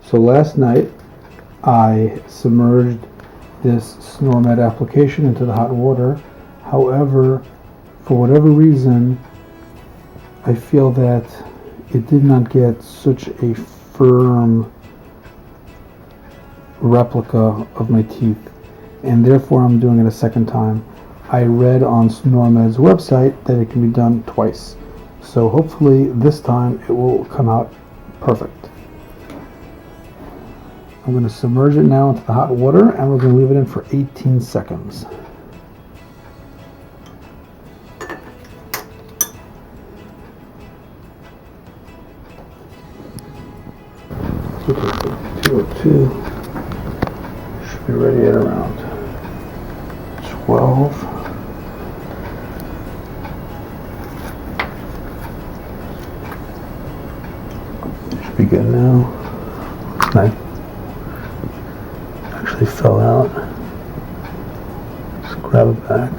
So last night I submerged this Snoremed application into the hot water. However, for whatever reason, I feel that it did not get such a firm replica of my teeth, and therefore I'm doing it a second time. I read on Snoremeds website that it can be done twice, so hopefully this time it will come out perfect. I'm going to submerge it now into the hot water, and we're going to leave it in for 18 seconds. Okay, 202 should be ready at around 12. Should be good now. Nice. Actually fell out. Just grab it back.